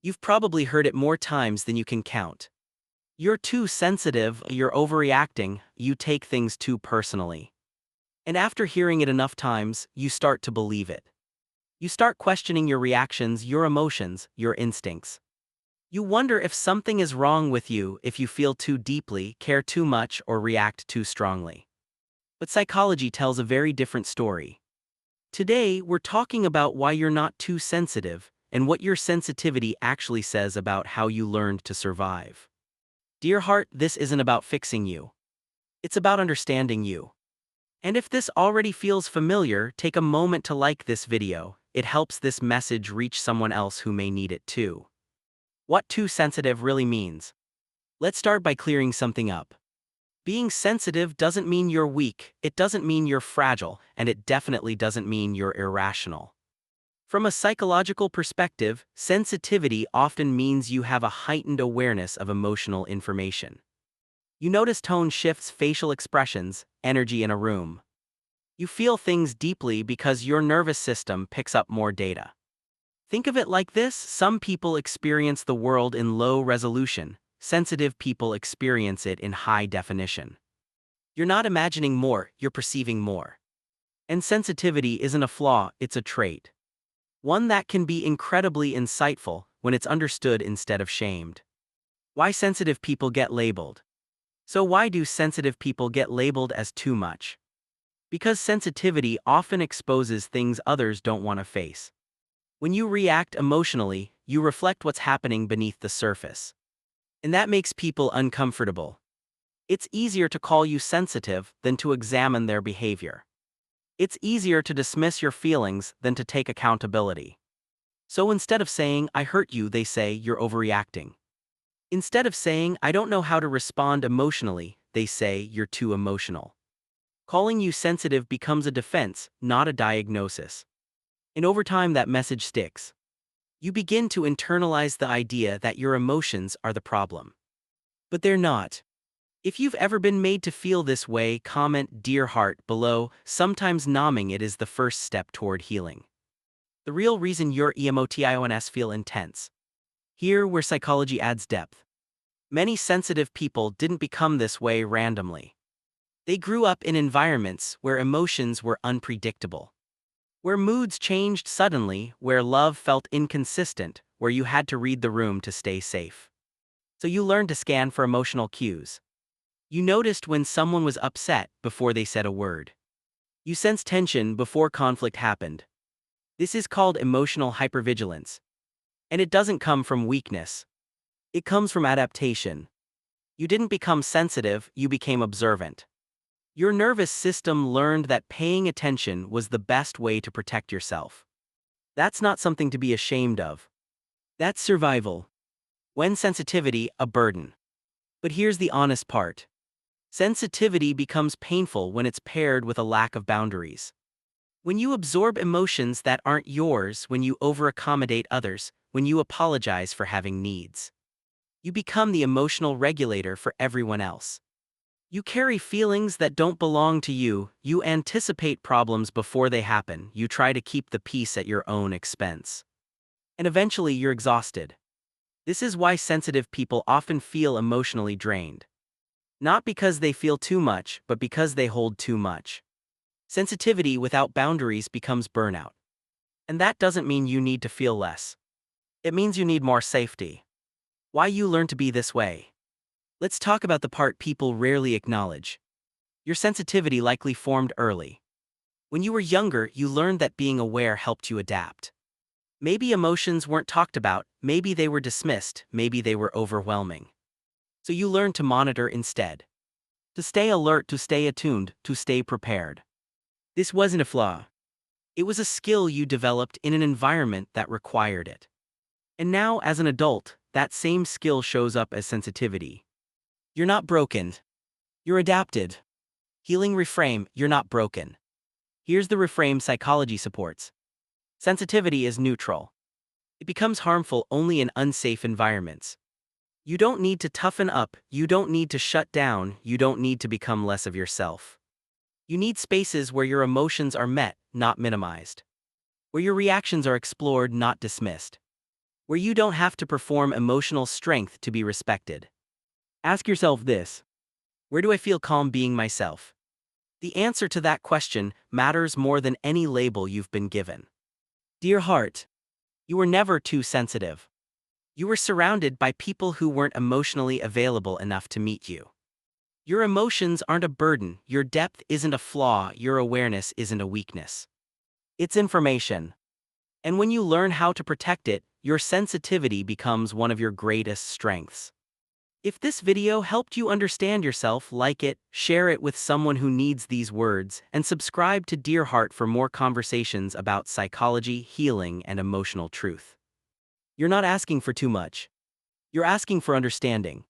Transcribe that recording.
You've probably heard it more times than you can count. You're too sensitive, you're overreacting, you take things too personally. And after hearing it enough times, you start to believe it. You start questioning your reactions, your emotions, your instincts. You wonder if something is wrong with you if you feel too deeply, care too much, or react too strongly. But psychology tells a very different story. Today, we're talking about why you're not too sensitive and what your sensitivity actually says about how you learned to survive. Dear heart, this isn't about fixing you. It's about understanding you. And if this already feels familiar, take a moment to like this video. It helps this message reach someone else who may need it too. What too sensitive really means. Let's start by clearing something up. Being sensitive doesn't mean you're weak, it doesn't mean you're fragile, and it definitely doesn't mean you're irrational. From a psychological perspective, sensitivity often means you have a heightened awareness of emotional information. You notice tone shifts, facial expressions, energy in a room. You feel things deeply because your nervous system picks up more data. Think of it like this: some people experience the world in low resolution, sensitive people experience it in high definition. You're not imagining more, you're perceiving more. And sensitivity isn't a flaw, it's a trait. One that can be incredibly insightful when it's understood instead of shamed. Why sensitive people get labeled. So why do sensitive people get labeled as too much? Because sensitivity often exposes things others don't want to face. When you react emotionally, you reflect what's happening beneath the surface. And that makes people uncomfortable. It's easier to call you sensitive than to examine their behavior. It's easier to dismiss your feelings than to take accountability. So instead of saying, "I hurt you," they say, "You're overreacting." Instead of saying, "I don't know how to respond emotionally," they say, "You're too emotional." Calling you sensitive becomes a defense, not a diagnosis. And over time that message sticks. You begin to internalize the idea that your emotions are the problem. But they're not. If you've ever been made to feel this way, comment "Dear Heart" below. Sometimes numbing it is the first step toward healing. The real reason your emotions feel intense. Here where psychology adds depth. Many sensitive people didn't become this way randomly. They grew up in environments where emotions were unpredictable. Where moods changed suddenly, where love felt inconsistent, where you had to read the room to stay safe. So you learned to scan for emotional cues. You noticed when someone was upset before they said a word. You sensed tension before conflict happened. This is called emotional hypervigilance. And it doesn't come from weakness. It comes from adaptation. You didn't become sensitive, you became observant. Your nervous system learned that paying attention was the best way to protect yourself. That's not something to be ashamed of. That's survival. When sensitivity, a burden. But here's the honest part. Sensitivity becomes painful when it's paired with a lack of boundaries. When you absorb emotions that aren't yours, when you over-accommodate others, when you apologize for having needs. You become the emotional regulator for everyone else. You carry feelings that don't belong to you, you anticipate problems before they happen, you try to keep the peace at your own expense. And eventually you're exhausted. This is why sensitive people often feel emotionally drained. Not because they feel too much, but because they hold too much. Sensitivity without boundaries becomes burnout. And that doesn't mean you need to feel less. It means you need more safety. Why you learn to be this way. Let's talk about the part people rarely acknowledge. Your sensitivity likely formed early. When you were younger, you learned that being aware helped you adapt. Maybe emotions weren't talked about, maybe they were dismissed, maybe they were overwhelming. So you learned to monitor instead. To stay alert, to stay attuned, to stay prepared. This wasn't a flaw. It was a skill you developed in an environment that required it. And now, as an adult, that same skill shows up as sensitivity. You're not broken. You're adapted. Healing reframe, you're not broken. Here's the reframe psychology supports. Sensitivity is neutral. It becomes harmful only in unsafe environments. You don't need to toughen up, you don't need to shut down, you don't need to become less of yourself. You need spaces where your emotions are met, not minimized. Where your reactions are explored, not dismissed. where you don't have to perform emotional strength to be respected. Ask yourself this: where do I feel calm being myself? The answer to that question matters more than any label you've been given. Dear heart, you were never too sensitive. You were surrounded by people who weren't emotionally available enough to meet you. Your emotions aren't a burden, your depth isn't a flaw, your awareness isn't a weakness. It's information. And when you learn how to protect it, your sensitivity becomes one of your greatest strengths. If this video helped you understand yourself, like it, share it with someone who needs these words, and subscribe to Dear Heart for more conversations about psychology, healing, and emotional truth. You're not asking for too much. You're asking for understanding.